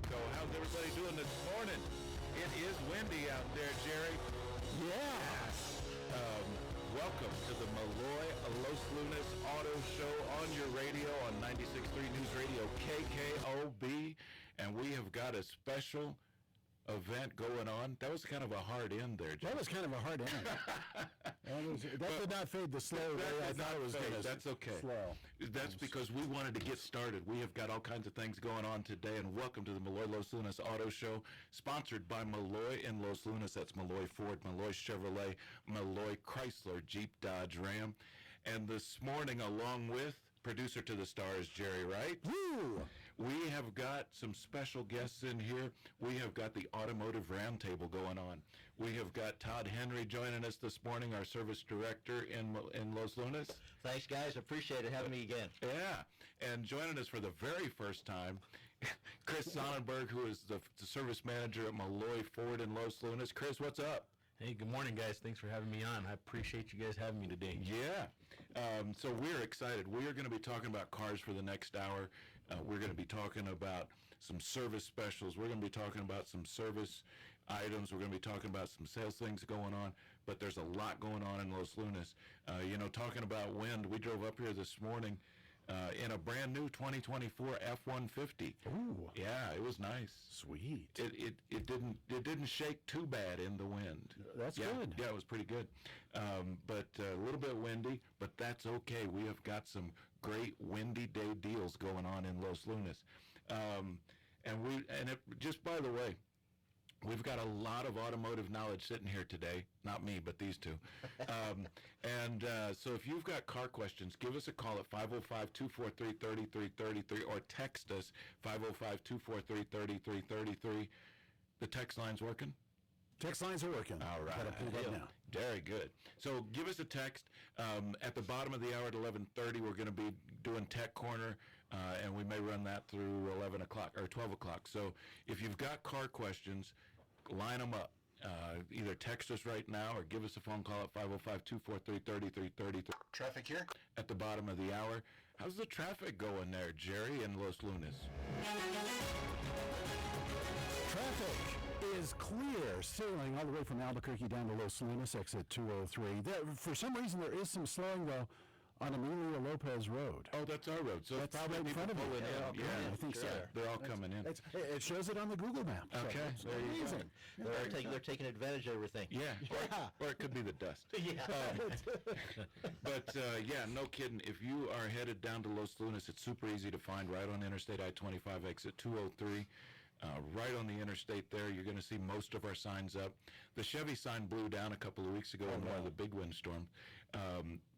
Mexico. How's everybody doing this morning? It is windy out there, Jerry. Yes. Welcome to the Melloy Los Lunas Auto Show on your radio on 96.3 News Radio KKOB. And we have got a special event going on. That was kind of a hard end there, Jerry. That was kind of a hard end. That did not fade the slow way I thought it was going to. That's okay. Slow. That's because we wanted to get started. We have got all kinds of things going on today, and welcome to the Melloy Los Lunas Auto Show, sponsored by Melloy in Los Lunas. That's Melloy Ford, Melloy Chevrolet, Melloy Chrysler, Jeep, Dodge, Ram. And this morning, along with producer to the stars, Jerry Wright. Woo! We have got some special guests in here. We have got the Automotive Roundtable going on. We have got Todd Henry joining us this morning, our service director in Los Lunas. Thanks, guys. Appreciate it having me again. Yeah, and joining us for the very first time, Chris Sonnenberg, who is the service manager at Melloy Ford in Los Lunas. Chris, what's up? Hey, good morning, guys. Thanks for having me on. I appreciate you guys having me today. Yeah. So we're excited. We are going to be talking about cars for the next hour. We're going to be talking about some service specials. We're going to be talking about some service items. We're going to be talking about some sales things going on. But there's a lot going on in Los Lunas. Talking about wind, we drove up here this morning in a brand new 2024 F-150. Ooh. Yeah, it was nice. Sweet. It didn't shake too bad in the wind. That's good. Yeah, it was pretty good. But a little bit windy, but that's okay. We have got some great windy day deals going on in Los Lunas. Just by the way, we've got a lot of automotive knowledge sitting here today. Not me, but these two. So if you've got car questions, give us a call at 505-243-3333 or text us 505-243-3333. The text line's working? Text lines are working. All right. Got it pulled up now. Very good. So give us a text. At the bottom of the hour at 11:30, we're going to be doing Tech Corner, and we may run that through 11 o'clock or 12 o'clock. So if you've got car questions, line them up. Either text us right now or give us a phone call at 505-243-3333. Traffic here? At the bottom of the hour. How's the traffic going there, Jerry, in Los Lunas? Traffic is clear, sailing all the way from Albuquerque down to Los Lunas, exit 203. For some reason, there is some slowing, though, on Emilio Lopez Road. Oh, that's our road. So That's probably right in front of me. pulling in. Yeah, I think so. They're all coming in. It shows it on the Google map. Okay. So it's amazing. They're taking advantage of everything. Yeah. Or it could be the dust. But no kidding. If you are headed down to Los Lunas, it's super easy to find right on Interstate I-25 exit 203. Right on the interstate there, you're going to see most of our signs up. The Chevy sign blew down a couple of weeks ago in one of the big windstorms,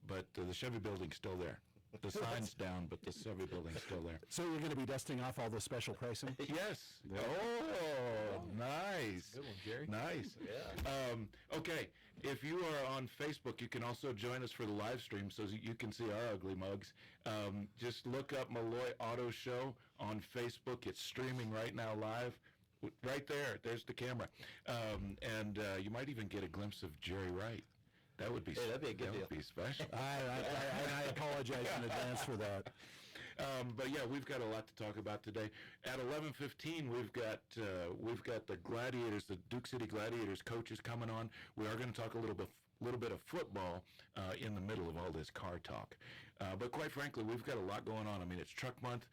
but the Chevy building's still there. The sign's down, but the Chevy building's still there. So you're going to be dusting off all the special pricing? Yes. Oh, nice. Good one, Jerry. Nice. Yeah. Okay, if you are on Facebook, you can also join us for the live stream so you can see our ugly mugs. Just look up Melloy Auto Show on Facebook. It's streaming right now live. Right there. There's the camera. And you might even get a glimpse of Jerry Wright. That would be that'd be a good deal. Would be special. I apologize in advance for that. But yeah, we've got a lot to talk about today. At 11:15, we've got the Gladiators, the Duke City Gladiators coaches coming on. We are going to talk a little bit of football in the middle of all this car talk. But quite frankly, we've got a lot going on. I mean, it's Truck Month.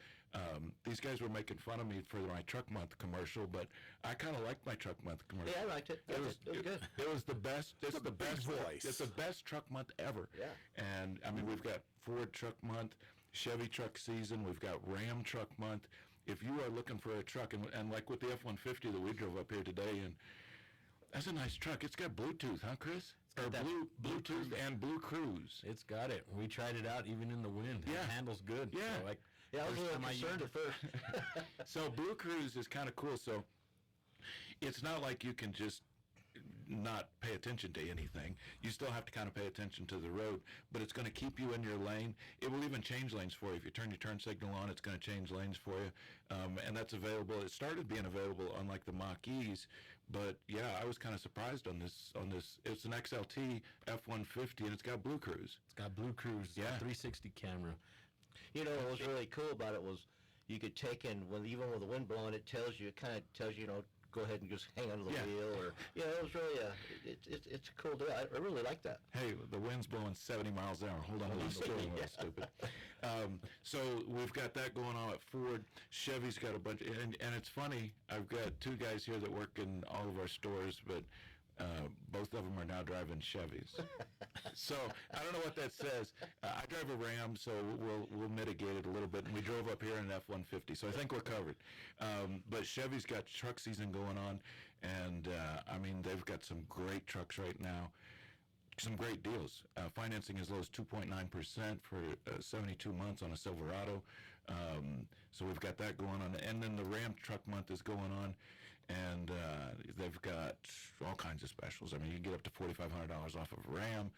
These guys were making fun of me for my Truck Month commercial, but I kind of liked my Truck Month commercial. Yeah, I liked it. It was good. It was the best. It's the best voice. It's the best Truck Month ever. Yeah. And I mean, we've got Ford Truck Month, Chevy Truck Season. We've got Ram Truck Month. If you are looking for a truck, and like with the F-150 that we drove up here today, and that's a nice truck. It's got Bluetooth, huh, Chris? Or Bluetooth and Blue Cruise. It's got it. We tried it out even in the wind. Yeah. It handles good. Yeah. So I was a little first time concerned at first. So Blue Cruise is kind of cool. So it's not like you can just not pay attention to anything. You still have to kind of pay attention to the road, but it's going to keep you in your lane. It will even change lanes for you. If you turn your turn signal on, it's going to change lanes for you, and that's available. It started being available on like the Mach-E's, but yeah, I was kind of surprised on this. It's an XLT F-150, and it's got Blue Cruise. It's got Blue Cruise. It's got 360 camera. You know what was really cool about it was you could take in, even with the wind blowing, it kind of tells you, go ahead and just hang onto the wheel, or it was really it's a cool deal. I really like that. Hey, the wind's blowing 70 miles an hour. Hold on, the steering wheel, stupid. So we've got that going on at Ford. Chevy's got a bunch, and it's funny. I've got two guys here that work in all of our stores, but both of them are now driving Chevys. So I don't know what that says. I drive a Ram, so we'll mitigate it a little bit. And we drove up here in an F-150, so I think we're covered. But Chevy's got truck season going on, and I mean, they've got some great trucks right now. Some great deals. Financing as low as 2.9% for 72 months on a Silverado. So we've got that going on. And then the Ram truck month is going on. And they've got all kinds of specials. I mean, you can get up to $4,500 off of a Ram.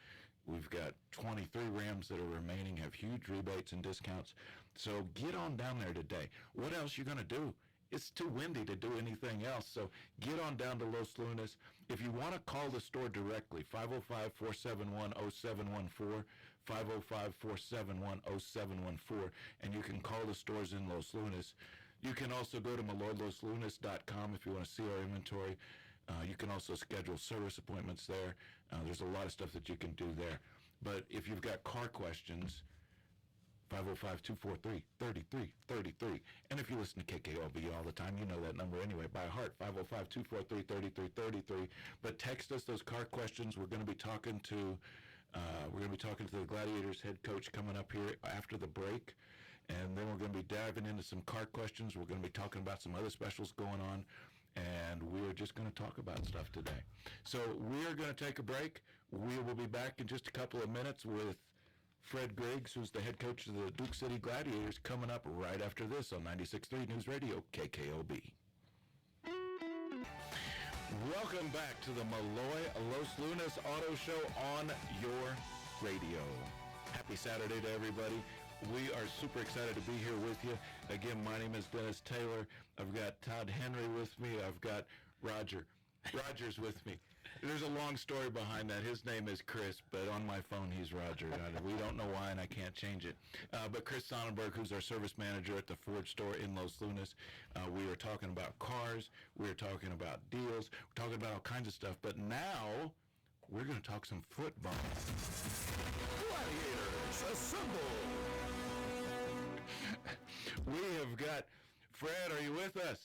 We've got 23 Rams that are remaining, have huge rebates and discounts. So get on down there today. What else you going to do? It's too windy to do anything else. So get on down to Los Lunas. If you want to call the store directly, 505-471-0714, 505-471-0714, and you can call the stores in Los Lunas. You can also go to melloyloslunas.com if you want to see our inventory. You can also schedule service appointments there. There's a lot of stuff that you can do there. But if you've got car questions, 505-243-3333. And if you listen to KKLB all the time, you know that number anyway by heart, 505-243-3333. But text us those car questions. We're going to be talking to the Gladiators head coach coming up here after the break. And then we're going to be diving into some car questions. We're going to be talking about some other specials going on. And we're just going to talk about stuff today. So we are going to take a break. We will be back in just a couple of minutes with Fred Griggs, who's the head coach of the Duke City Gladiators, coming up right after this on 96.3 News Radio, KKOB. Welcome back to the Melloy Los Lunas Auto Show on your radio. Happy Saturday to everybody. We are super excited to be here with you. Again, my name is Dennis Taylor. I've got Todd Henry with me. I've got Roger's with me. There's a long story behind that. His name is Chris, but on my phone he's Roger. We don't know why, and I can't change it. But Chris Sonnenberg, who's our service manager at the Ford store in Los Lunas, we are talking about cars. We are talking about deals. We're talking about all kinds of stuff. But now we're going to talk some football. Gladiators, assemble! We have got Fred. Are you with us?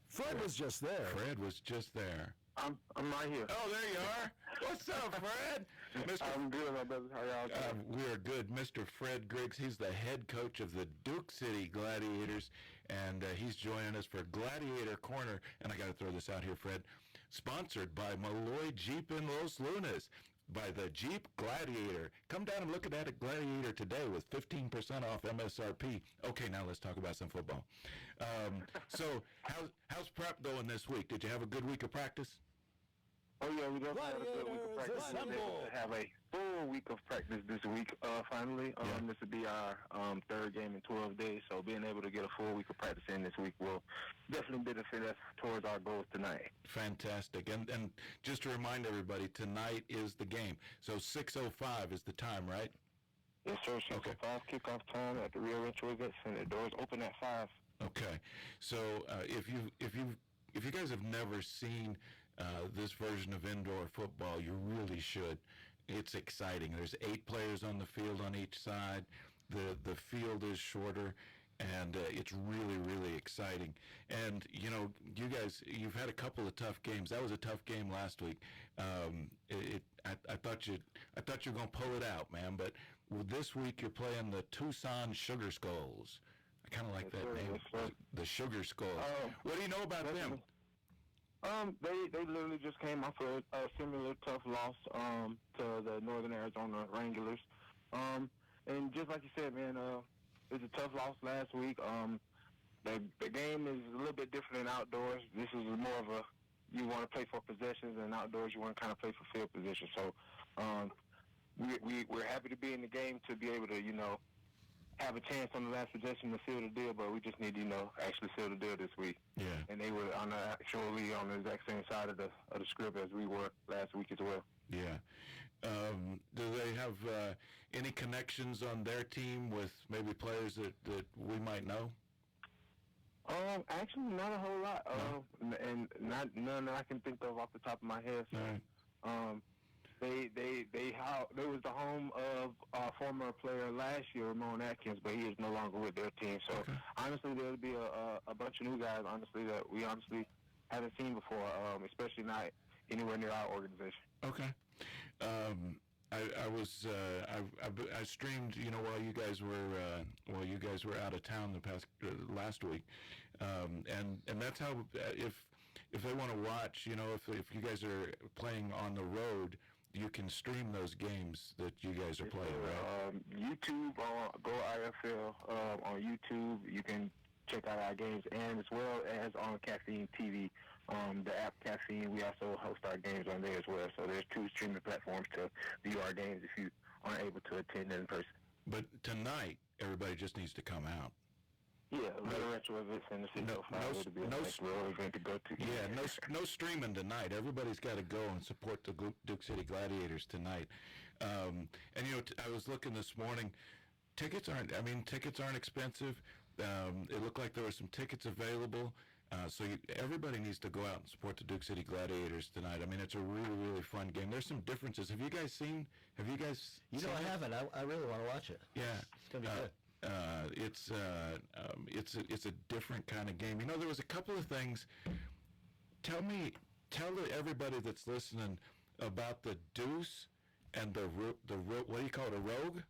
Fred was just there. Fred was just there. I'm right here. Oh, there you are. What's up, Fred? I'm good, my brother. How y'all doing? We are good. Mr. Fred Griggs, he's the head coach of the Duke City Gladiators, and he's joining us for Gladiator Corner. And I got to throw this out here, Fred. Sponsored by Melloy Jeep in Los Lunas. By the Jeep Gladiator. Come down and look at that Gladiator today with 15% off MSRP. Okay, now let's talk about some football. So, how's prep going this week? Did you have a good week of practice? Oh, yeah, we definitely had a good week of practice. We're able to have a full week of practice this week, finally. This will be our third game in 12 days, so being able to get a full week of practice in this week will definitely benefit us towards our goals tonight. Fantastic. And just to remind everybody, tonight is the game. So 6:05 is the time, right? Yes, sir. 6:05 kickoff time at the Rio Rancho Event Center. Doors open at 5. Okay. So if you guys have never seen this version of indoor football, you really should. It's exciting. There's 8 players on the field on each side. The field is shorter, and it's really, really exciting. And, you know, you guys, you've had a couple of tough games. That was a tough game last week. I thought you were going to pull it out, man. But this week you're playing the Tucson Sugar Skulls. I kind of like that name, the Sugar Skulls. What do you know about them? They literally just came off a similar tough loss to the Northern Arizona Wranglers. And just like you said, man, it was a tough loss last week. The game is a little bit different than outdoors. This is more of a, you want to play for possessions, and outdoors you want to kind of play for field position. So we're happy to be in the game to be able to, you know, have a chance on the last possession to seal the deal, but we just need to, you know, actually seal the deal this week. Yeah. And they were actually on the exact same side of the script as we were last week as well. Yeah. Do they have any connections on their team with maybe players that we might know? Actually, not a whole lot. And not none that I can think of off the top of my head. So, they was the home of our former player last year, Ramon Atkins, but he is no longer with their team. So honestly, there'll be a bunch of new guys, honestly, that we honestly haven't seen before, especially not anywhere near our organization. Okay. I streamed, while you guys were out of town last week, and that's how if they want to watch, if you guys are playing on the road, you can stream those games that you guys are playing, right? YouTube, Go IFL on YouTube. You can check out our games, and as well as on Caffeine TV, the app Caffeine. We also host our games on there as well. So there's 2 streaming platforms to view our games if you aren't able to attend in person. But tonight, everybody just needs to come out. Yeah, Little Retro events in the city. It'll be a nice little event to go to. Yeah, no streaming tonight. Everybody's got to go and support the Duke City Gladiators tonight. And I was looking this morning. Tickets aren't expensive. It looked like there were some tickets available. So everybody needs to go out and support the Duke City Gladiators tonight. I mean, it's a really, really fun game. There's some differences. Have you guys seen? I haven't. I really want to watch it. Yeah, it's gonna be good. It's a different kind of game. There was a couple of things. Tell everybody that's listening about the deuce and the what do you call it, a rogue?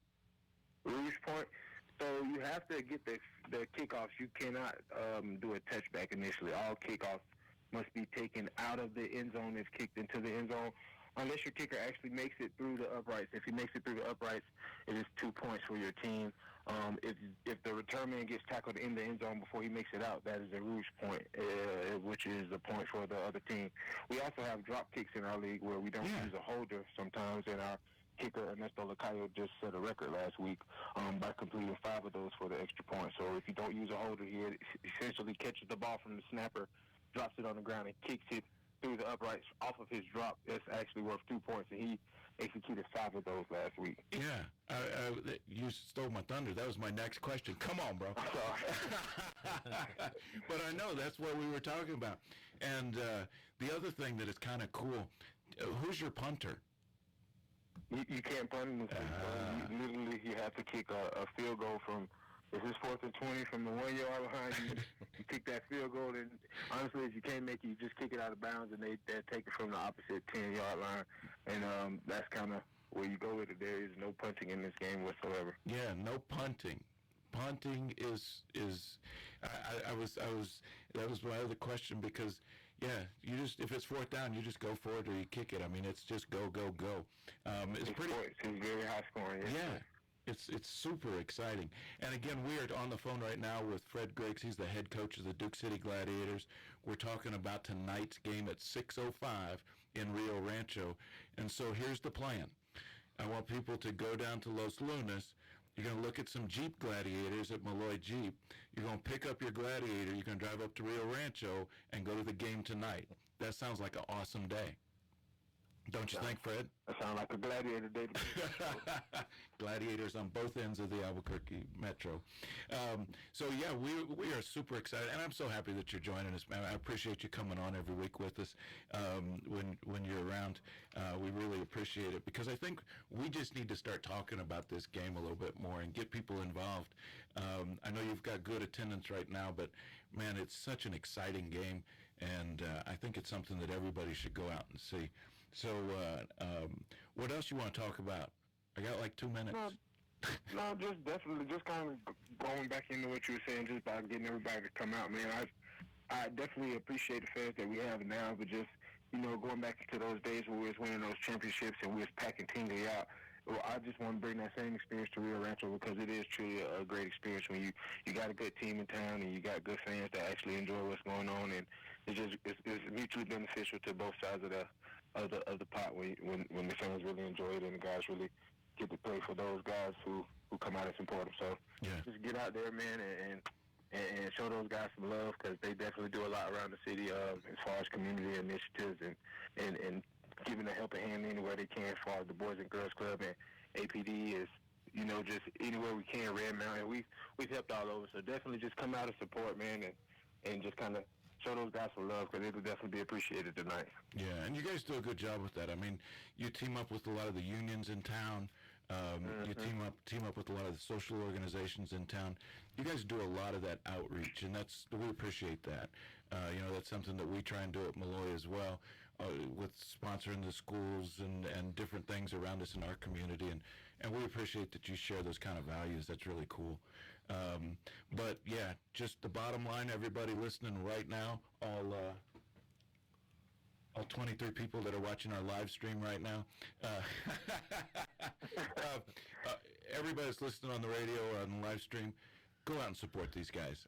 Rouge point. So you have to get the kickoffs. You cannot do a touchback initially. All kickoffs must be taken out of the end zone if kicked into the end zone, unless your kicker actually makes it through the uprights. If he makes it through the uprights, it is 2 points for your team. If the return man gets tackled in the end zone before he makes it out, that is a rouge point, which is a point for the other team. We also have drop kicks in our league where we don't use a holder sometimes, and our kicker Ernesto Lacayo just set a record last week by completing 5 of those for the extra point. So if you don't use a holder, he essentially catches the ball from the snapper, drops it on the ground, and kicks it through the uprights off of his drop. It's actually worth 2 points, and he executed 5 of those last week. Yeah, you stole my thunder. That was my next question. Come on, bro. But I know that's what we were talking about. And the other thing that is kind of cool, who's your punter? You can't punt in this league. Literally, you have to kick a field goal from. If it's 4th and 20 from the 1 yard line, you kick that field goal. And honestly, if you can't make it, you just kick it out of bounds, and they take it from the opposite 10-yard line. And that's kind of where you go with it. There is no punting in this game whatsoever. Yeah, no punting. Punting is. That was my other question because. Yeah, if it's 4th down, you just go for it or you kick it. I mean, it's just go, go, go. It's pretty. It's very high scoring. Yeah. It's super exciting. And again, we are on the phone right now with Fred Griggs. He's the head coach of the Duke City Gladiators. We're talking about tonight's game at 6:05 in Rio Rancho. And so here's the plan. I want people to go down to Los Lunas. You're going to look at some Jeep Gladiators at Melloy Jeep. You're going to pick up your Gladiator. You're going to drive up to Rio Rancho and go to the game tonight. That sounds like an awesome day. Don't you think, Fred? That sounds like a Gladiator day. Gladiators on both ends of the Albuquerque Metro. So, yeah, we are super excited, and I'm so happy that you're joining us, man. I appreciate you coming on every week with us when you're around. We really appreciate it because I think we just need to start talking about this game a little bit more and get people involved. I know you've got good attendance right now, but, man, it's such an exciting game, and I think it's something that everybody should go out and see. So, what else you want to talk about? I got like 2 minutes. No, just kind of going back into what you were saying, just about getting everybody to come out, man. I definitely appreciate the fans that we have now, but just, going back to those days where we was winning those championships and we was packing Tingley out. Well, I just want to bring that same experience to Rio Rancho because it is truly a great experience when you got a good team in town and you got good fans that actually enjoy what's going on, and it's mutually beneficial to both sides of the pot when the fans really enjoy it and the guys really get to play for those guys who come out and support them. So just get out there, man, and show those guys some love because they definitely do a lot around the city as far as community initiatives and giving a helping hand anywhere they can as far as the Boys and Girls Club APD is, just anywhere we can, Red Mountain. We've helped all over, so definitely just come out and support, man, and just kind of show those guys some love, because it'll definitely be appreciated tonight. Yeah, and you guys do a good job with that. I mean, you team up with a lot of the unions in town. You team up with a lot of the social organizations in town. You guys do a lot of that outreach, and we appreciate that. That's something that we try and do at Melloy as well, with sponsoring the schools and different things around us in our community, and we appreciate that you share those kind of values. That's really cool. But yeah, just the bottom line, everybody listening right now, all 23 people that are watching our live stream right now, everybody that's listening on the radio or on the live stream, go out and support these guys.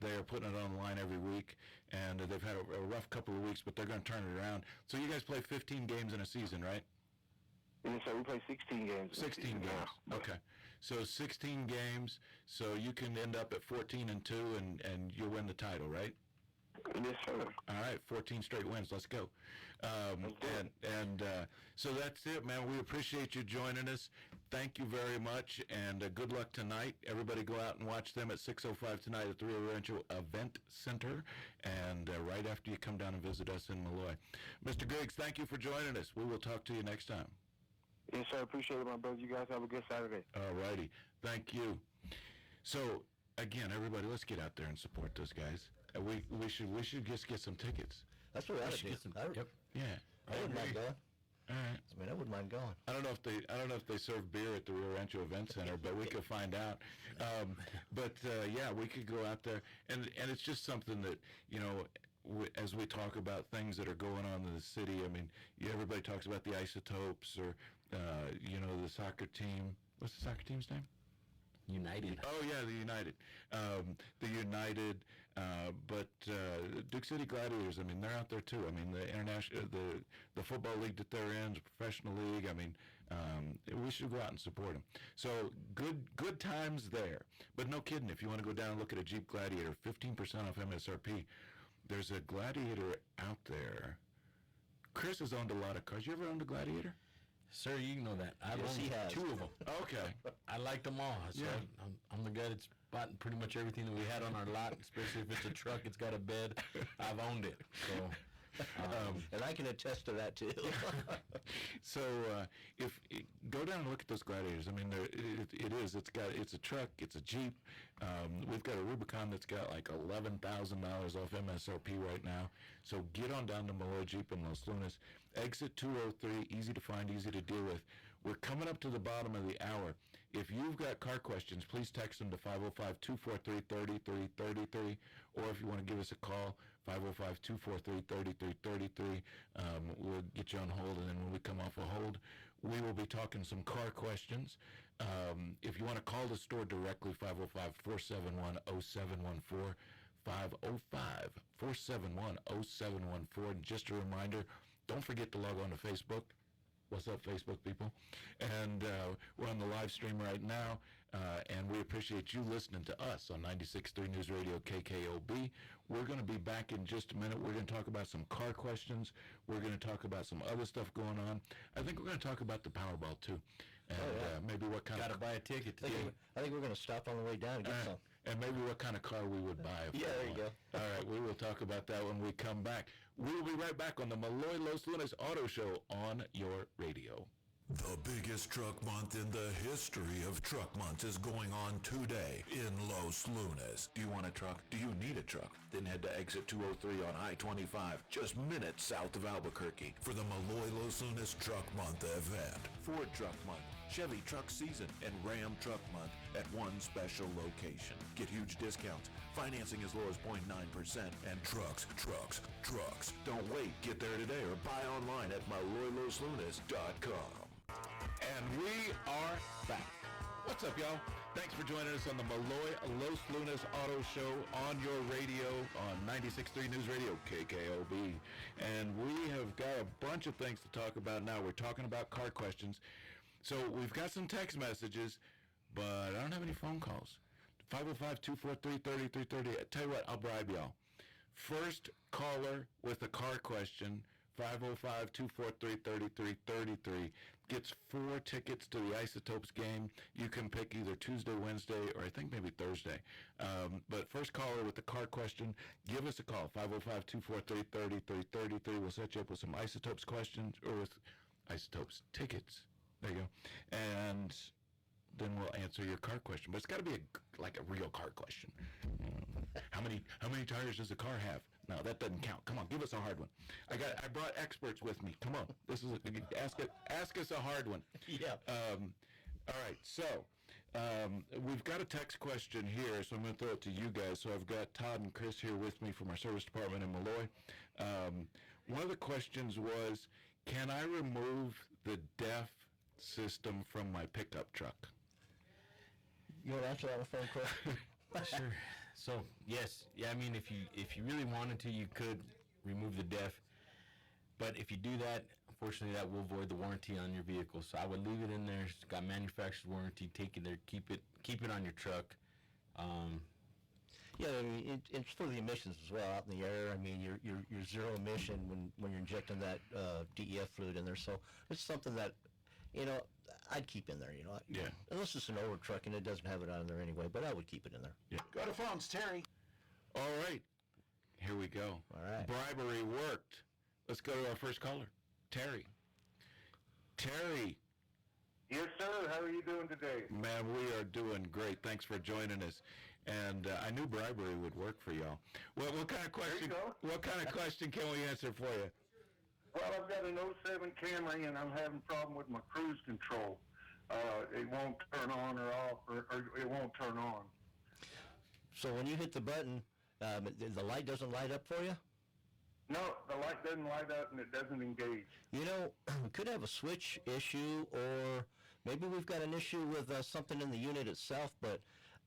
They are putting it online every week, and they've had a rough couple of weeks, but they're going to turn it around. So you guys play 15 games in a season, right? Yes, sir. We play 16 games. 16 games. Now. Okay. So 16 games, so you can end up at 14-2, and you'll win the title, right? Yes, sir. All right, 14 straight wins. Let's go. So that's it, man. We appreciate you joining us. Thank you very much, and good luck tonight. Everybody go out and watch them at 6:05 tonight at the Rio Rancho Event Center, and right after you come down and visit us in Melloy. Mr. Griggs, thank you for joining us. We will talk to you next time. Yes, sir. Appreciate it, my brother. You guys have a good Saturday. All righty. Thank you. So, again, everybody, let's get out there and support those guys. We should just get some tickets. That's what I should do. Yep. Yeah. I wouldn't mind going. All right. I mean, I wouldn't mind going. I don't know if they serve beer at the Rio Rancho Event Center, but we could find out. Yeah, we could go out there, and it's just something that, as we talk about things that are going on in the city. I mean, everybody talks about the Isotopes or the soccer team. What's the soccer team's name? United. Oh yeah, the United. The United. But Duke City Gladiators, I mean, they're out there too. I mean, the international, the football league that they're in, the professional league. I mean, we should go out and support them. So good times there. But no kidding, if you want to go down and look at a Jeep Gladiator, 15% off MSRP. There's a Gladiator out there. Chris has owned a lot of cars. You ever owned a Gladiator? Sir, you know that. I've Yes, he owned has. 2 of them. Okay. I like them all. So Yeah. I'm the guy that's bought pretty much everything that we had on our lot, especially if it's a truck, it's got a bed. I've owned it. So, And I can attest to that, too. So go down and look at those Gladiators. I mean, it's a truck, it's a Jeep. We've got a Rubicon that's got like $11,000 off MSRP right now. So get on down to Melloy Jeep in Los Lunas. Exit 203, easy to find, easy to deal with. We're coming up to the bottom of the hour. If you've got car questions, please text them to 505-243-3333, or if you want to give us a call, 505-243-3333. We'll get you on hold, and then when we come off a hold, we will be talking some car questions. If you want to call the store directly, 505-471-0714, 505-471-0714. And just a reminder, don't forget to log on to Facebook. What's up, Facebook people? And we're on the live stream right now, and we appreciate you listening to us on 96.3 News Radio KKOB. We're going to be back in just a minute. We're going to talk about some car questions. We're going to talk about some other stuff going on. I think we're going to talk about the Powerball, too. And maybe what kind got to of... buy a ticket to see. I think we're going to stop on the way down and get some. And maybe what kind of car we would buy. If Yeah, we there you won. go. All right, we will talk about that when we come back. We will be right back on the Melloy Los Lunas Auto Show on your radio. The biggest truck month in the history of truck months is going on today in Los Lunas. Do you want a truck? Do you need a truck? Then head to exit 203 on I-25, just minutes south of Albuquerque. For the Melloy Los Lunas Truck Month event. Ford Truck Month, Chevy Truck Season, and Ram Truck Month at one special location. Get huge discounts, financing as low as 0.9%, and Trucks. don't wait. Get there today or buy online at MelloyLosLunas.com. And we are back. What's up, y'all? Thanks for joining us on the Melloy Los Lunas Auto Show on your radio on 96.3 News Radio, KKOB. And we have got a bunch of things to talk about now. We're talking about car questions. So we've got some text messages, but I don't have any phone calls. 505-243-3330. Tell you what, I'll bribe y'all. First caller with a car question, 505-243-3333, gets 4 tickets to the Isotopes game. You can pick either Tuesday, Wednesday, or I think maybe Thursday. But first caller with the car question, give us a call, 505-243-3333. We'll set you up with some Isotopes questions, or with Isotopes tickets. There you go. And then we'll answer your car question. But it's got to be like a real car question. How many tires does a car have? No, that doesn't count. Come on, give us a hard one. I brought experts with me. Come on, this is ask us a hard one. Yeah. All right. So we've got a text question here, so I'm going to throw it to you guys. So I've got Todd and Chris here with me from our service department in Melloy. One of the questions was, can I remove the DEF system from my pickup truck? You want to answer that on a phone call? Sure. So yes, yeah. I mean, if you really wanted to, you could remove the DEF, but if you do that, unfortunately, that will void the warranty on your vehicle. So I would leave it in there. It's got manufacturer's warranty. Take it there. Keep it on your truck. Yeah, I mean, it's for the emissions as well out in the air. I mean, you're zero emission when you're injecting that DEF fluid in there. So it's something that, I'd keep in there. Yeah. Unless it's an older truck and it doesn't have it on there anyway, but I would keep it in there. Yeah. Go to phones, Terry. All right. Here we go. All right. Bribery worked. Let's go to our first caller, Terry. Terry. Yes, sir. How are you doing today? Man, we are doing great. Thanks for joining us. And I knew bribery would work for y'all. Well, what kind of question? go. What kind of question can we answer for you? Well, I've got an '07 Camry, and I'm having a problem with my cruise control. It won't turn on or off, or it won't turn on. So when you hit the button, the light doesn't light up for you? No, the light doesn't light up, and it doesn't engage. We could have a switch issue, or maybe we've got an issue with something in the unit itself, but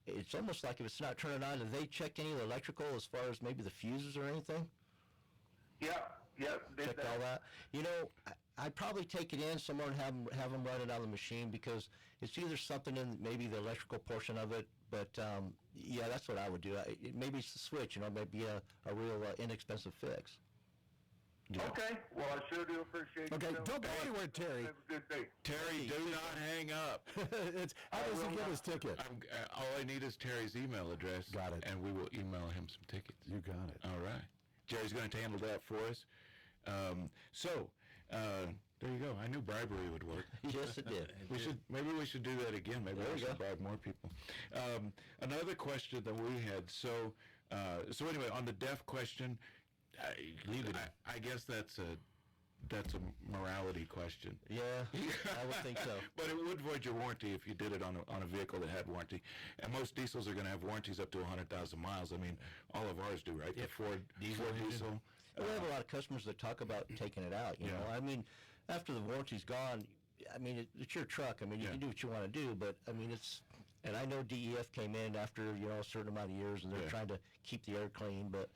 it's almost like if it's not turning on, have they checked any of the electrical as far as maybe the fuses or anything? Yeah, did Checked all that. I'd probably take it in somewhere and have them run it on the machine, because it's either something in maybe the electrical portion of it, but yeah, that's what I would do. Maybe it's the switch, maybe a real inexpensive fix. Yeah. Okay, well, I sure do appreciate it. Okay, don't go anywhere, Terry. Have a good day. Terry, do not hang up. How does he get his ticket? All I need is Terry's email address. Got it. And we will email him some tickets. You got it. All right. Jerry's going to handle that for us. There you go. I knew bribery would work. Yes, it did. Maybe we should do that again. Maybe we should bribe more people. Another question that we had. So anyway, on the deaf question, I guess that's a morality question. Yeah, I would think so. But it would void your warranty if you did it on a vehicle that had warranty. And most diesels are going to have warranties up to 100,000 miles. I mean, all of ours do, right? Yeah. The Ford diesel. We have a lot of customers that talk about taking it out. You know, I mean, after the warranty's gone, I mean, it's your truck. I mean, you can do what you want to do, but I mean, and I know DEF came in after a certain amount of years, and they're trying to keep the air clean, but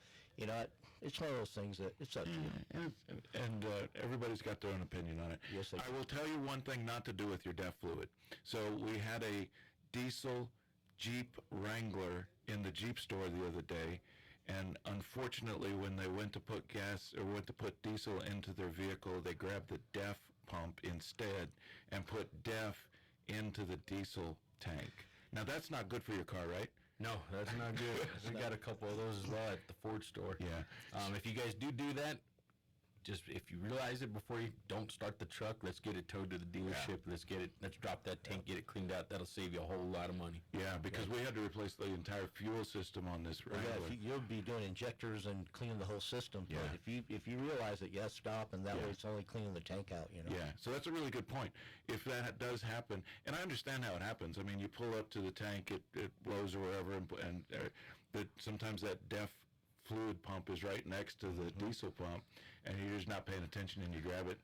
it's one of those things that it's up to you. And everybody's got their own opinion on it. Yes, they do. I will tell you one thing not to do with your DEF fluid. So we had a diesel Jeep Wrangler in the Jeep store the other day, and unfortunately, when they went to put gas or went to put diesel into their vehicle, they grabbed the DEF pump instead and put DEF into the diesel tank. Now, that's not good for your car, right? No, that's not good. We got a couple of those as well at the Ford store. Yeah. If you guys do that, just if you realize it before you don't start the truck, let's get it towed to the dealership. Let's drop that tank, get it cleaned out. That'll save you a whole lot of money. Yeah, because we had to replace the entire fuel system on this Wrangler. You'll be doing injectors and cleaning the whole system. Yeah. But if you realize it, stop, and that way it's only cleaning the tank out. Yeah, so that's a really good point. If that does happen, and I understand how it happens. I mean, you pull up to the tank, it blows or whatever, but sometimes that DEF fluid pump is right next to the diesel pump, and you're just not paying attention, and you grab it,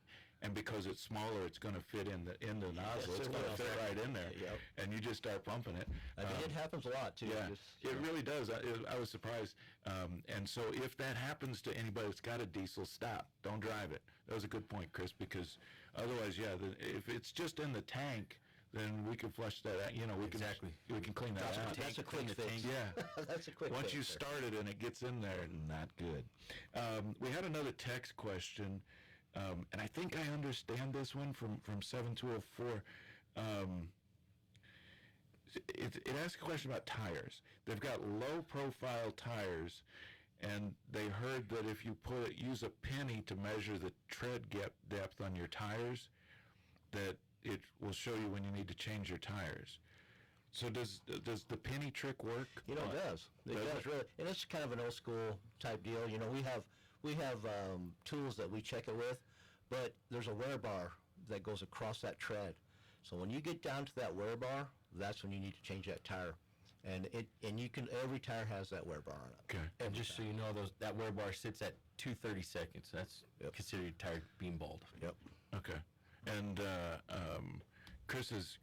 and because it's smaller, it's going to fit in the nozzle. It's going to fit right in there, and you just start pumping it. I mean, it happens a lot too. Yeah, it really does. I was surprised, and so if that happens to anybody that's got a diesel, stop. Don't drive it. That was a good point, Chris, because otherwise, if it's just in the tank, then we can flush that out. We can clean that out. That's a quick fix. Yeah. That's a quick fix. Once you start it and it gets in there, not good. We had another text question. and I think I understand this one from 7204. It asks a question about tires. They've got low-profile tires, and they heard that if you use a penny to measure the tread depth on your tires, that it will show you when you need to change your tires. So does the penny trick work? You know, it does. It does really, and it's kind of an old school type deal. You know, we have tools that we check it with, but there's a wear bar that goes across that tread. So when you get down to that wear bar, that's when you need to change that tire, and every tire has that wear bar on it. Okay. And just so you know, that wear bar sits at 230 seconds. That's considered your tire being bald. Yep. Okay. And Chris has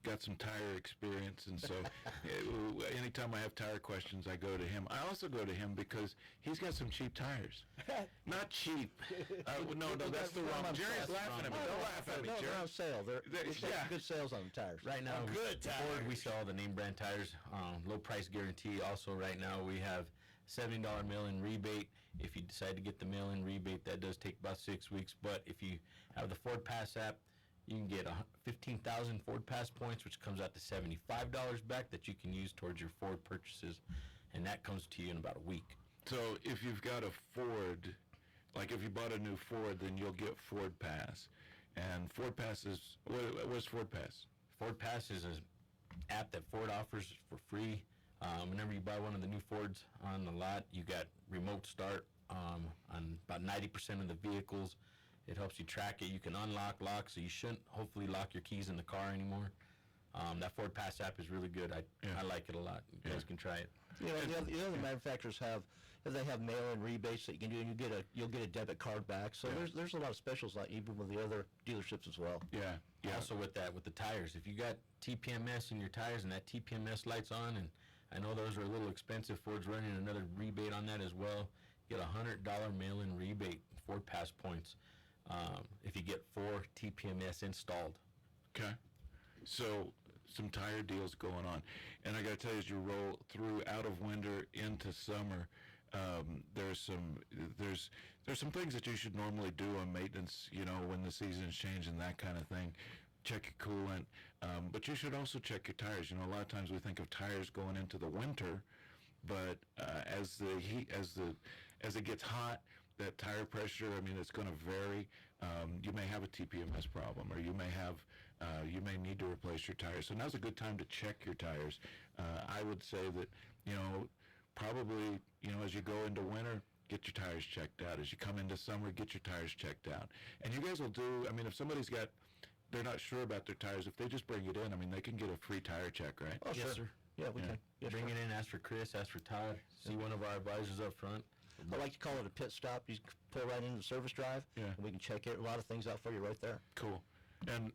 got some tire experience, and so anytime I have tire questions, I go to him. I also go to him because he's got some cheap tires. Not cheap. No, that's the wrong. Jerry's laughing at me. Don't laugh at me, No, Jerry. they're on sale. They're good sales on the tires. Right now, good Ford, we tires. sell the name brand tires, low price guarantee. Also, right now we have $70 mail-in rebate. If you decide to get the mail-in rebate, that does take about 6 weeks. But if you have the Ford Pass app, you can get 15,000 Ford Pass points, which comes out to $75 back that you can use towards your Ford purchases, and that comes to you in about a week. So if you've got a Ford, like if you bought a new Ford, then you'll get Ford Pass. And Ford Pass is, what's Ford Pass? Ford Pass is an app that Ford offers for free. Whenever you buy one of the new Fords on the lot, you got remote start on about 90% of the vehicles. It helps you track it. You can unlock, lock, so you shouldn't hopefully lock your keys in the car anymore. That Ford Pass app is really good. I like it a lot. You guys can try it. You know, the other manufacturers have mail-in rebates that you can do, and you'll get a debit card back. So there's a lot of specials like even with the other dealerships as well. Yeah. Also with the tires, if you got TPMS in your tires and that TPMS light's on, and I know those are a little expensive, Ford's running another rebate on that as well. Get a $100 mail-in rebate, Ford Pass points, if you get 4 TPMS installed. Okay. So some tire deals going on. And I got to tell you, as you roll through out of winter into summer, there's some things that you should normally do on maintenance, you know, when the seasons change and that kind of thing. Check your coolant, but you should also check your tires. You know, a lot of times we think of tires going into the winter, but as it gets hot, that tire pressure, I mean, it's going to vary. You may have a TPMS problem, or you may need to replace your tires. So now's a good time to check your tires. I would say that, you know, probably, you know, as you go into winter, get your tires checked out. As you come into summer, get your tires checked out. And you guys will do, I mean, if somebody's they're not sure about their tires, if they just bring it in, I mean, they can get a free tire check, right? Oh, Yes, sure. sir. Yeah, we can. Yes, Bring sir. it in, ask for Chris, ask for Todd, see one of our advisors up front. I like to call it a pit stop. You pull right into the service drive, Yeah. and we can check a lot of things out for you right there. Cool. And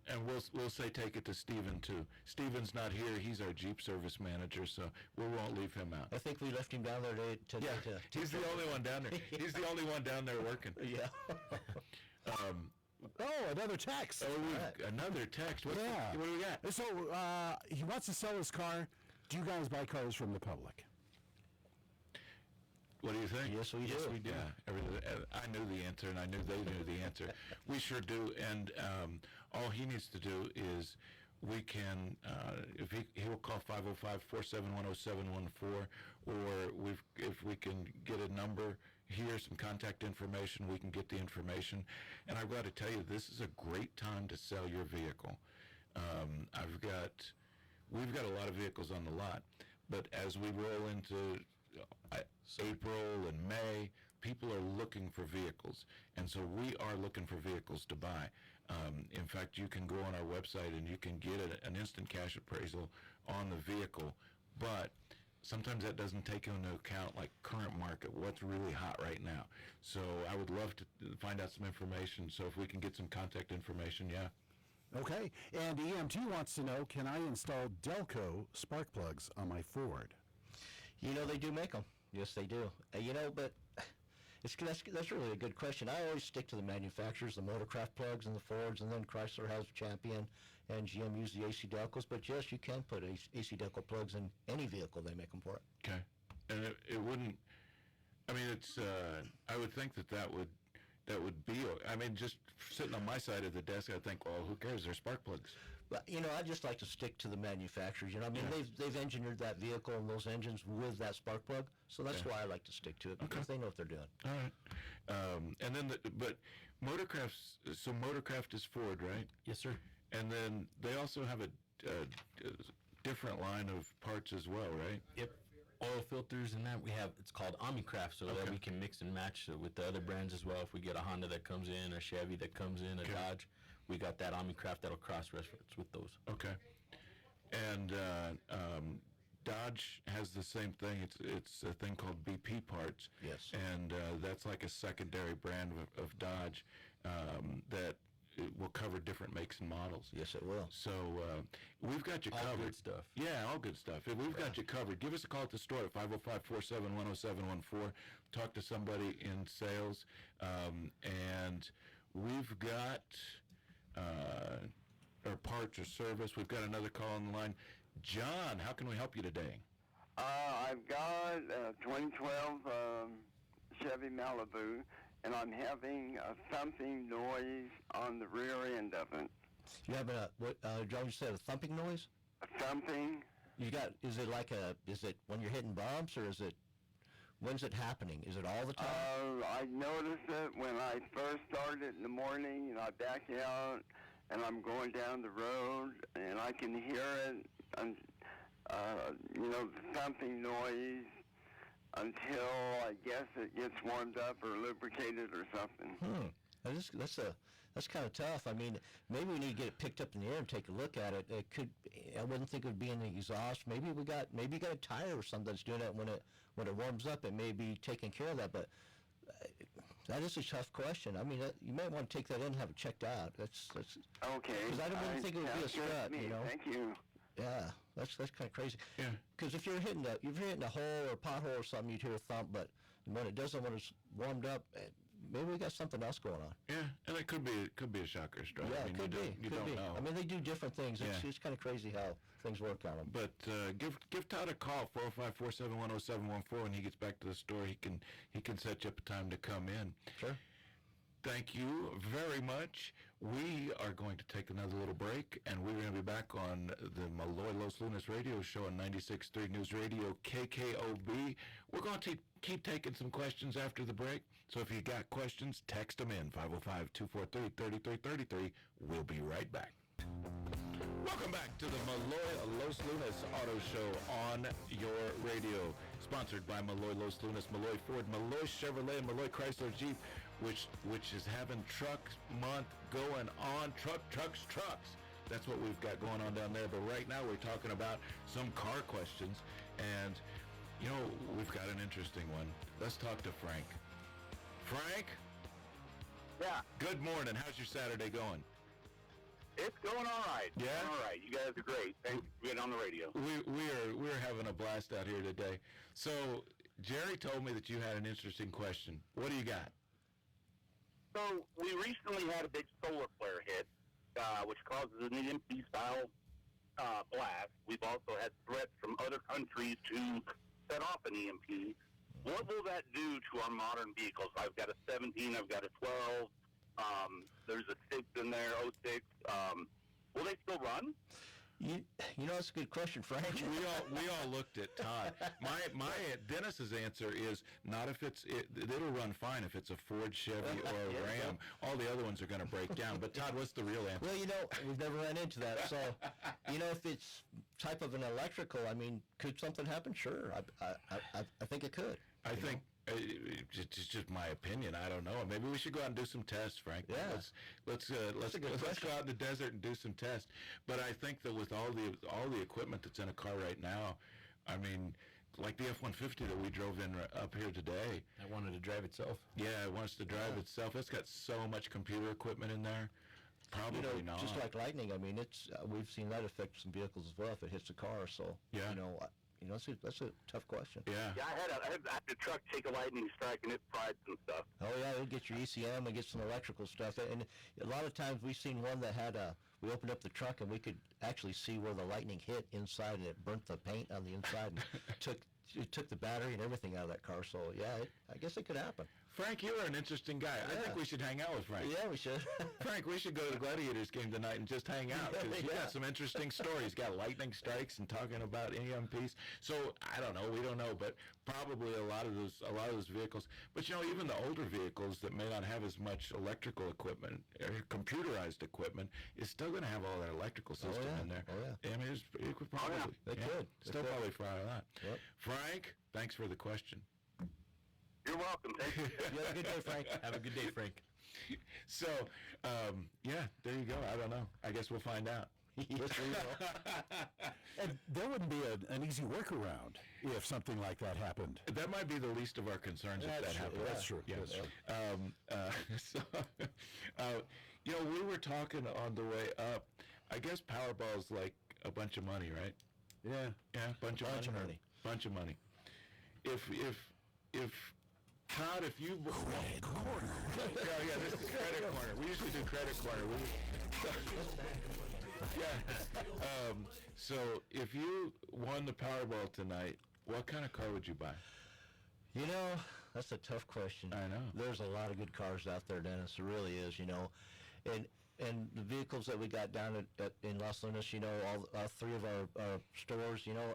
we'll say take it to Steven too. Steven's not here. He's our Jeep service manager, so we won't leave him out. I think we left him down there today. He's the only one down there. He's the only one down there working. Yeah. Oh, another text. Another text. What do we got? So he wants to sell his car. Do you guys buy cars from the public? What do you think? Yes, we do. Yes, we do. Yeah. I knew the answer, and I knew they knew the answer. We sure do. And all he needs to do is we can, if he will call 505-471-0714, or if we can get a number here, some contact information, we can get the information. And I've got to tell you, this is a great time to sell your vehicle. We've got a lot of vehicles on the lot, but as we roll into April and May, people are looking for vehicles, and so we are looking for vehicles to buy. In fact, you can go on our website and you can get an instant cash appraisal on the vehicle, but sometimes that doesn't take into account like current market, what's really hot right now. So I would love to find out some information. So if we can get some contact information, yeah. Okay. And EMT wants to know, can I install Delco spark plugs on my Ford? You know, they do make them. Yes, they do. You know, but that's really a good question. I always stick to the manufacturers, the Motorcraft plugs and the Fords, and then Chrysler has Champion, and GM use the AC Delcos. But yes, you can put AC Delco plugs in any vehicle. They make them for it. Okay. And it wouldn't, I mean, it's, I would think that would that would be, I mean, just sitting on my side of the desk, I think, well, who cares? They're spark plugs. But, I just like to stick to the manufacturers. I mean, they've engineered that vehicle and those engines with that spark plug, so that's why I like to stick to it, because they know what they're doing. All right. And then, but Motorcraft is Ford, right? Yes, sir. And then they also have a different line of parts as well, right? Yep. Oil filters and that it's called Omnicraft, so that we can mix and match with the other brands as well. If we get a Honda that comes in, a Chevy that comes in, a Dodge, we got that Omnicraft that'll cross-reference with those. Okay. And Dodge has the same thing. It's a thing called BP parts. Yes. And that's like a secondary brand of Dodge that it will cover different makes and models. Yes, it will. So we've got you All covered. good stuff. Yeah, all good stuff. We've got you covered. Give us a call at the store at 505-471-0714. Talk to somebody in sales. And we've got our parts or service. We've got another call on the line. John, how can we help you today? I've got a 2012 Chevy Malibu, and I'm having a thumping noise on the rear end of it. You have John, you said a thumping noise? A thumping? Is it when you're hitting bumps, or when's it happening? Is it all the time? I noticed it when I first started in the morning, and I back out, and I'm going down the road, and I can hear it, and, the thumping noise until I guess it gets warmed up or lubricated or something. That's kind of tough. I mean, maybe we need to get it picked up in the air and take a look at it. I wouldn't think it would be in the exhaust. Maybe you got a tire or something that's doing it when it warms up. It may be taking care of that, but that is a tough question. I mean, you might want to take that in and have it checked out. That's okay. Because I don't think it would be a strut. Thank you. Yeah, that's kind of crazy. Yeah. Because if you're hitting a hole or a pothole or something, you'd hear a thump. But when it's warmed up, maybe we got something else going on. Yeah, and it could be a shocker strut. Yeah, I mean, it could be. You don't know. I mean, they do different things. It's kind of crazy how things work on them. But give Todd a call, 405-471-0714. When he gets back to the store, he can set you up a time to come in. Sure. Thank you very much. We are going to take another little break, and we're going to be back on the Melloy Los Lunas radio show on 96.3 News Radio KKOB. We're going to keep taking some questions after the break. So if you got questions, text them in, 505-243-3333. We'll be right back. Welcome back to the Melloy Los Lunas Auto Show on your radio. Sponsored by Melloy Los Lunas, Melloy Ford, Melloy Chevrolet, and Melloy Chrysler Jeep, which is having Truck Month going on. Trucks. That's what we've got going on down there. But right now we're talking about some car questions. And, we've got an interesting one. Let's talk to Frank. Frank? Yeah. Good morning. How's your Saturday going? It's going all right. Yeah? All right. You guys are great. Thanks for being on the radio. We're having a blast out here today. So Jerry told me that you had an interesting question. What do you got? So we recently had a big solar flare hit, which causes an EMP-style blast. We've also had threats from other countries to set off an EMP. What will that do to our modern vehicles? I've got a 17, I've got a 12. There's a 6 in there, 06. Will they still run? That's a good question, Frank. we all looked at Todd. My Dennis's answer is not if it'll run fine if it's a Ford, Chevy, or a Ram. All the other ones are going to break down. But Todd, what's the real answer? Well, we've never ran into that. So, if it's type of an electrical, I mean, could something happen? Sure, I think it could. I think. It's just my opinion. I don't know. Maybe we should go out and do some tests, Frank. Yeah. Let's go out in the desert and do some tests. But I think that with all the equipment that's in a car right now, I mean, like the F-150 that we drove in up here today. It wanted to drive itself. Yeah, it wants to drive itself. It's got so much computer equipment in there. Probably not. Just like lightning. I mean, we've seen that affect some vehicles as well if it hits a car. So that's a tough question. Yeah. Yeah, I had a truck take a lightning strike and it fried some stuff. Oh yeah, it'll get your ECM and get some electrical stuff. And a lot of times we've seen one that had we opened up the truck and we could actually see where the lightning hit inside, and it burnt the paint on the inside and took the battery and everything out of that car. So yeah, I guess it could happen. Frank, you're an interesting guy. I think we should hang out with Frank. Yeah, we should. Frank, we should go to the Gladiators game tonight and just hang out because you got some interesting stories. Got lightning strikes and talking about EMPs. So I don't know. We don't know, but probably a lot of those vehicles. But you know, even the older vehicles that may not have as much electrical equipment, or computerized equipment, is still going to have all that electrical system in there. Oh yeah. I mean, it could probably. They could. Still probably fire that. Yep. Frank, thanks for the question. You're welcome. Thank you. You have a good day, Frank. Have a good day, Frank. So, yeah, there you go. I don't know. I guess we'll find out. Yes, we will. And there wouldn't be an easy workaround if something like that happened. That might be the least of our concerns if that happens. That's true. Yeah. That's true. So, you know, we were talking on the way up. I guess Powerball's like a bunch of money, right? Yeah. Yeah, bunch of money. Bunch of money. If Todd, if you Credit corner. yeah, this is credit corner. We usually do credit corner. So if you won the Powerball tonight, what kind of car would you buy? You know, that's a tough question. I know. There's a lot of good cars out there, Dennis. There really is, you know. And the vehicles that we got down in Los Lunas, you know, all three of our stores, you know,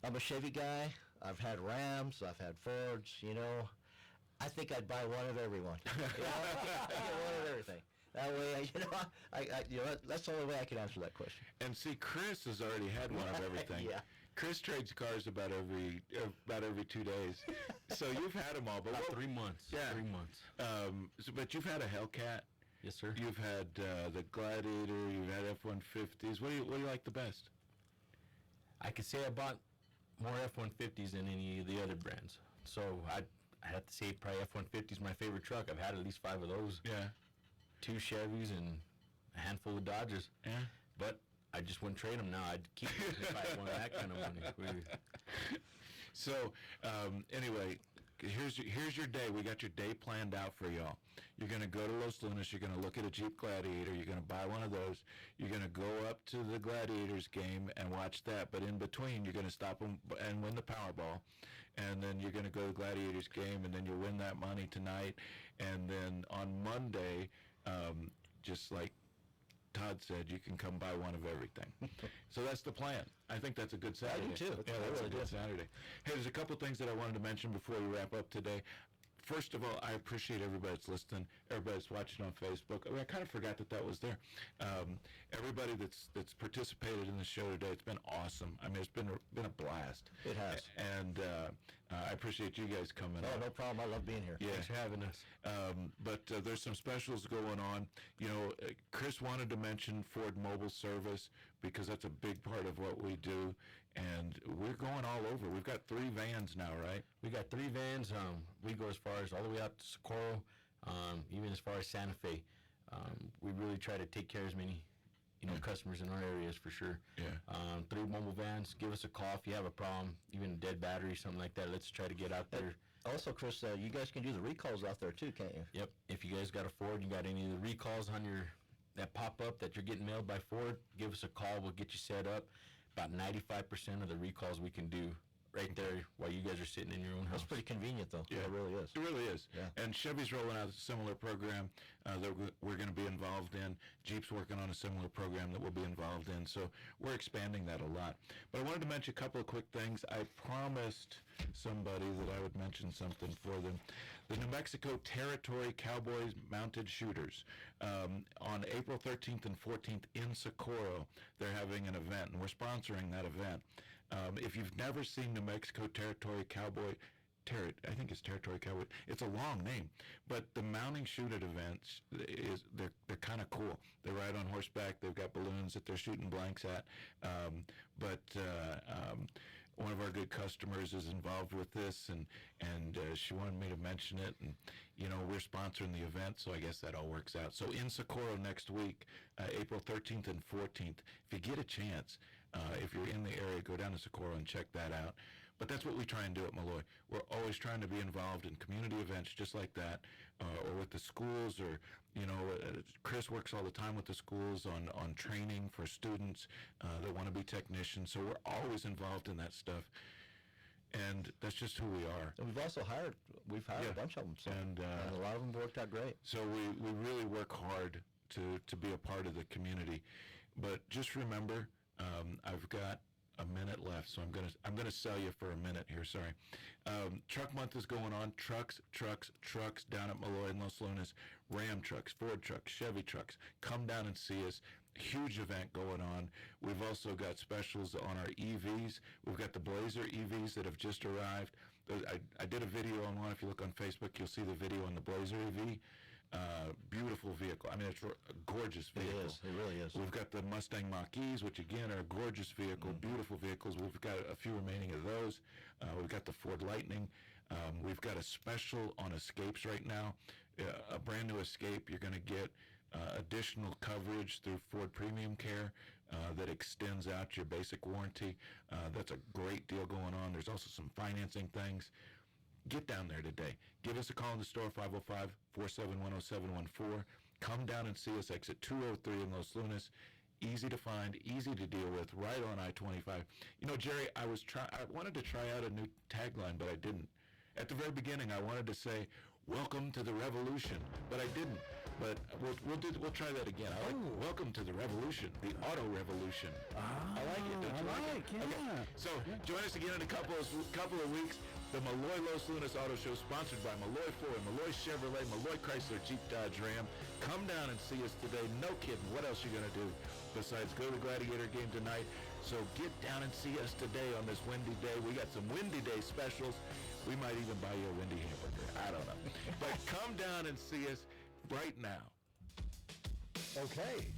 I'm a Chevy guy. I've had Rams. I've had Fords, you know. I think I'd buy one of everyone. You know? I'd get one of everything. That way, you know, that's the only way I can answer that question. And see, Chris has already had one of everything. Yeah. Chris trades cars about every 2 days. So you've had them all, but About 3 months. Yeah. 3 months. But you've had a Hellcat. Yes, sir. You've had the Gladiator. You've had F-150s. What do you like the best? I could say I bought more F-150s than any of the other brands. So I have to say probably F-150 is my favorite truck. I've had at least 5 of those. Yeah. 2 Chevys and a handful of Dodges. Yeah. But I just wouldn't trade them now. I'd keep them if I won that kind of money. So anyway, here's your day. We got your day planned out for y'all. You're going to go to Los Lunas. You're going to look at a Jeep Gladiator. You're going to buy one of those. You're going to go up to the Gladiators game and watch that. But in between, you're going to stop them and win the Powerball. And then you're going to go to the Gladiators game, and then you'll win that money tonight. And then on Monday, just like Todd said, you can come buy one of everything. So that's the plan. I think that's a good Saturday. I do too. Yeah, that's a good Saturday. Hey, there's a couple things that I wanted to mention before we wrap up today. First of all, I appreciate everybody that's listening, everybody that's watching on Facebook. I kind of forgot that was there. Everybody that's participated in the show today, it's been awesome. I mean, it's been a blast. It has. And I appreciate you guys coming. Oh, no problem. I love being here. Yeah. Thanks for having us. But there's some specials going on. You know, Chris wanted to mention Ford Mobile Service because that's a big part of what we do. And we're going all over. We've got 3 vans now, right? We got 3 vans. We go as far as all the way out to Socorro, even as far as Santa Fe. We really try to take care of as many, customers in our areas for sure. Yeah. 3 mobile vans. Give us a call if you have a problem, even a dead battery, something like that. Let's try to get out there. Also, Chris, you guys can do the recalls out there too, can't you? Yep. If you guys got a Ford, you got any of the recalls on that pop up that you're getting mailed by Ford, give us a call. We'll get you set up. About 95% of the recalls we can do right there while you guys are sitting in your own house. That's pretty convenient, though. Yeah. It really is. It really is. Yeah. And Chevy's rolling out a similar program that we're going to be involved in. Jeep's working on a similar program that we'll be involved in. So we're expanding that a lot. But I wanted to mention a couple of quick things. I promised somebody that I would mention something for them. The New Mexico Territory Cowboys Mounted Shooters. On April 13th and 14th in Socorro, they're having an event, and we're sponsoring that event. If you've never seen New Mexico Territory Cowboy, I think it's Territory Cowboy. It's a long name, but the mounting shoot at events they're kind of cool. They ride on horseback. They've got balloons that they're shooting blanks at. But one of our good customers is involved with this, and she wanted me to mention it. And we're sponsoring the event, so I guess that all works out. So in Socorro next week, April 13th and 14th, if you get a chance. If you're in the area, go down to Socorro and check that out. But that's what we try and do at Melloy. We're always trying to be involved in community events just like that, or with the schools, or, Chris works all the time with the schools on training for students that want to be technicians. So we're always involved in that stuff. and that's just who we are. And we've hired Yeah. a bunch of them, so, And, and a lot of them worked out great. So we really work hard to be a part of the community. But just remember, I've got a minute left, so I'm gonna sell you for a minute here. Sorry. Truck month is going on. Trucks down at Melloy and Los Lunas. Ram trucks, Ford trucks, Chevy trucks. Come down and see us. Huge event going on. We've also got specials on our EVs. We've got the Blazer EVs that have just arrived. I did a video on one. If you look on Facebook, you'll see the video on the Blazer EV. Beautiful vehicle. I mean, it's a gorgeous vehicle. It is. It really is. We've got the Mustang Mach-E's, which again are a gorgeous vehicle, beautiful vehicles. We've got a few remaining of those. We've got the Ford Lightning. We've got a special on Escapes right now. A brand new Escape. You're going to get additional coverage through Ford Premium Care that extends out your basic warranty. That's a great deal going on. There's also some financing things. Get down there today. Give us a call in the store, 505-471-0714. Come down and see us, exit 203 in Los Lunas. Easy to find, easy to deal with, right on I-25. You know, Jerry, I wanted to try out a new tagline, but I didn't. At the very beginning, I wanted to say, "Welcome to the revolution," but I didn't. But we'll try that again. I like "Welcome to the revolution," the auto revolution. I like it. Don't you like it? Yeah. Okay. So join us again in a couple of weeks. The Melloy Los Lunas Auto Show, sponsored by Melloy Ford, Melloy Chevrolet, Melloy Chrysler, Jeep, Dodge, Ram. Come down and see us today. No kidding. What else you gonna do besides go to the Gladiator game tonight? So get down and see us today on this windy day. We got some windy day specials. We might even buy you a windy hamburger. I don't know. But come down and see us right now. Okay.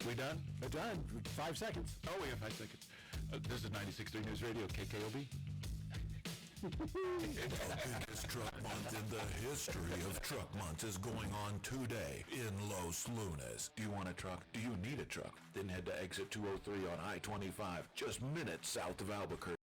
We done? We're done. 5 seconds. Oh, we have 5 seconds. This is 96.3 News Radio, KKOB. The biggest truck month in the history of truck months is going on today in Los Lunas. Do you want a truck? Do you need a truck? Then head to exit 203 on I-25, just minutes south of Albuquerque.